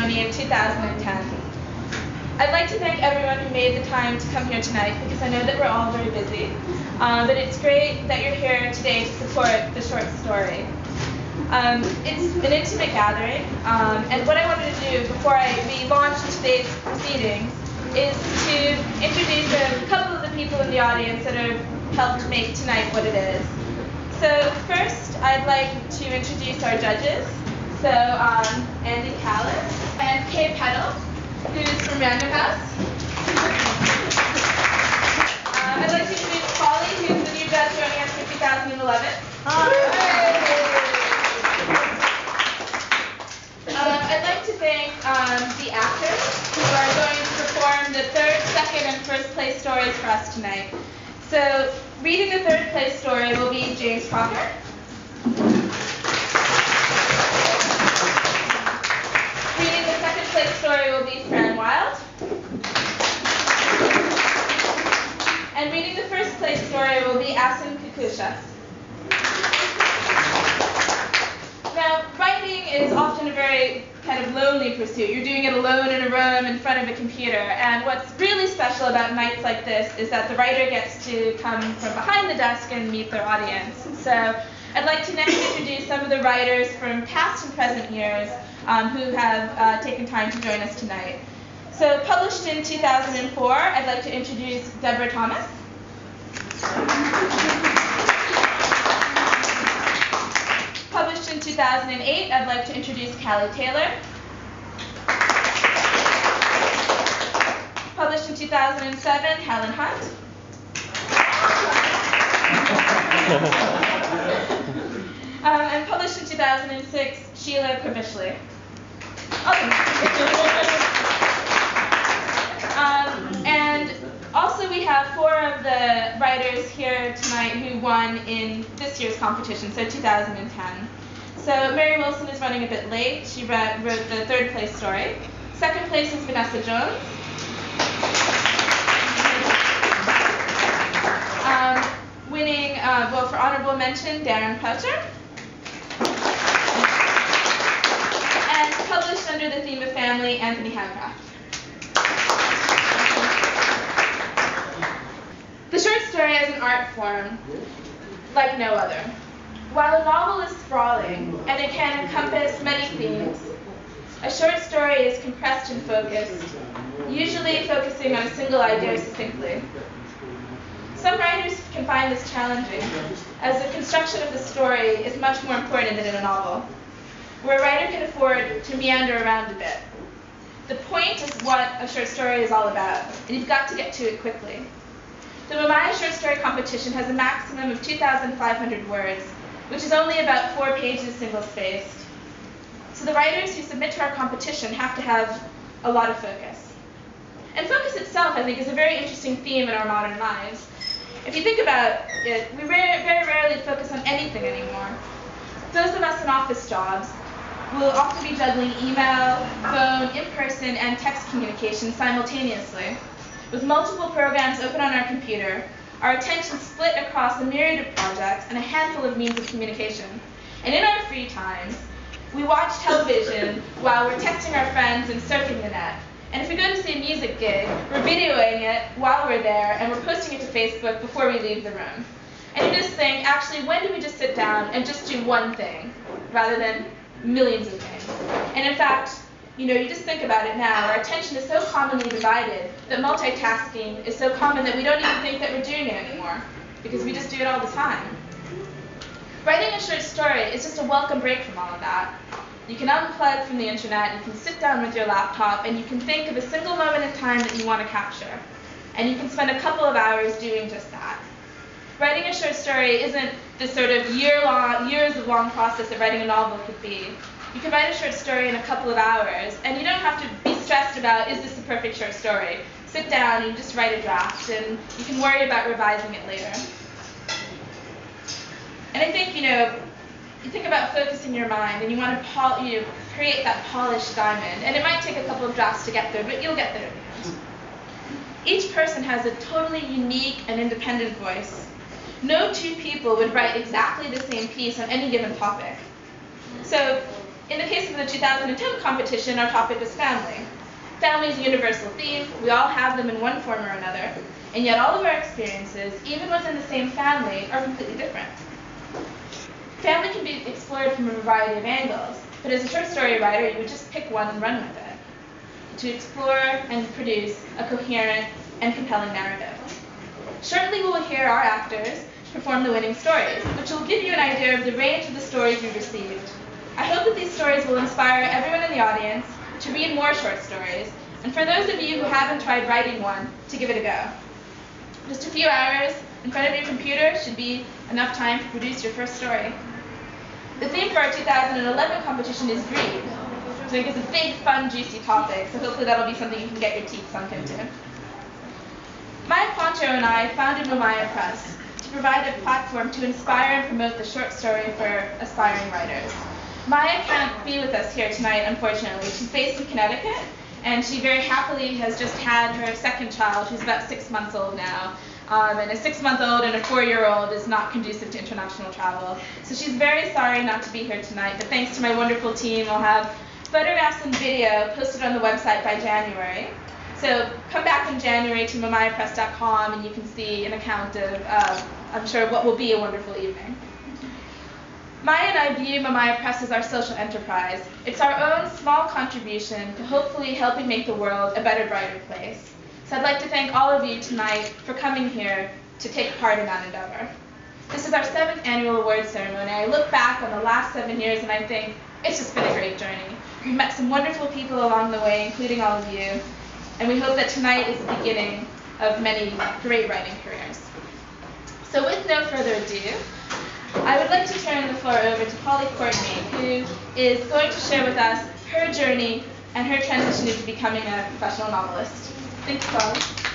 ceremony in 2010. I'd like to thank everyone who made the time to come here tonight, because I know that we're all very busy. But it's great that you're here today to support the short story. It's an intimate gathering, and what I wanted to do before we launch today's proceedings is to introduce a couple of the people in the audience that have helped make tonight what it is. So first, I'd like to introduce our judges. So Andy Callis and Kay Peddle, who's from Random House. I'd like to introduce Polly, who's the new judge joining us for 2011. I'd like to thank the actors who are going to perform the third, second, and first place stories for us tonight. So, reading the third place story will be James Crocker. Reading the second place story will be Fran Wild. And reading the first place story will be Asim Kukusha. Now, writing is often a very kind of lonely pursuit. You're doing it alone in a room in front of a computer. And what's really special about nights like this is that the writer gets to come from behind the desk and meet their audience. So I'd like to next introduce some of the writers from past and present years who have taken time to join us tonight. So published in 2004, I'd like to introduce Deborah Thomas. Published in 2008, I'd like to introduce Callie Taylor. Published in 2007, Helen Hunt. And published in 2006, Sheila Kravishli. And also we have 4 of the writers here tonight who won in this year's competition, so 2010. So Mary Wilson is running a bit late. She wrote the third place story. Second place is Vanessa Jones. Winning, well, for honorable mention, Darren Poucher. And published under the theme of family, Anthony Handcraft. The short story as an art form, like no other. While a novel is sprawling, and it can encompass many themes, a short story is compressed and focused, usually focusing on a single idea succinctly. Some writers can find this challenging, as the construction of the story is much more important than in a novel, where a writer can afford to meander around a bit. The point is what a short story is all about, and you've got to get to it quickly. The Momaya Short Story Competition has a maximum of 2,500 words, which is only about 4 pages single-spaced. So the writers who submit to our competition have to have a lot of focus. And focus itself, I think, is a very interesting theme in our modern lives. If you think about it, we very rarely focus on anything anymore. Those of us in office jobs will often be juggling email, phone, in-person, and text communication simultaneously. With multiple programs open on our computer, our attention split across a myriad of projects and a handful of means of communication. And in our free times, we watch television while we're texting our friends and surfing the net. And if we go to see a music gig, we're videoing it while we're there, and we're posting it to Facebook before we leave the room. And you just think, actually, when do we just sit down and just do one thing, rather than millions of things? And in fact, you just think about it now, our attention is so commonly divided that multitasking is so common that we don't even think that we're doing it anymore, because we just do it all the time. Writing a short story is just a welcome break from all of that. You can unplug from the internet, you can sit down with your laptop, and you can think of a single moment in time that you want to capture. And you can spend a couple of hours doing just that. Writing a short story isn't this sort of years of long process that writing a novel could be. You can write a short story in a couple of hours, and you don't have to be stressed about, is this the perfect short story? Sit down and just write a draft, and you can worry about revising it later. And I think, you think about focusing your mind, and you want to create that polished diamond. And it might take a couple of drafts to get there, but you'll get there in the end. Each person has a totally unique and independent voice. No 2 people would write exactly the same piece on any given topic. So In the case of the 2010 competition, our topic was family. Family is a universal theme. We all have them in one form or another, and yet all of our experiences, even within the same family, are completely different. Family can be explored from a variety of angles, but as a short story writer, you would just pick one and run with it, to explore and produce a coherent and compelling narrative. Shortly, we will hear our actors perform the winning stories, which will give you an idea of the range of the stories we've received. I hope that these stories will inspire everyone in the audience to read more short stories, and for those of you who haven't tried writing one, to give it a go. Just a few hours in front of your computer should be enough time to produce your first story. The theme for our 2011 competition is greed. So I think it's a big, fun, juicy topic, so hopefully that'll be something you can get your teeth sunk into. Maya Poncho and I founded Momaya Press to provide a platform to inspire and promote the short story for aspiring writers. Maya can't be with us here tonight, unfortunately. She's based in Connecticut, and she very happily has just had her second child, who's about 6 months old now. And a 6-month-old and a 4-year-old is not conducive to international travel. So she's very sorry not to be here tonight, but thanks to my wonderful team, I'll have photographs and video posted on the website by January. So come back in January to momayapress.com and you can see an account of, I'm sure, what will be a wonderful evening. Maya and I view Momaya Press as our social enterprise. It's our own small contribution to hopefully helping make the world a better, brighter place. So I'd like to thank all of you tonight for coming here to take part in that endeavor. This is our 7th annual awards ceremony. I look back on the last 7 years and I think it's just been a great journey. We've met some wonderful people along the way, including all of you, and we hope that tonight is the beginning of many great writing careers. So with no further ado, I would like to turn the floor over to Polly Courtney, who is going to share with us her journey and her transition into becoming a professional novelist. Thank you, Polly.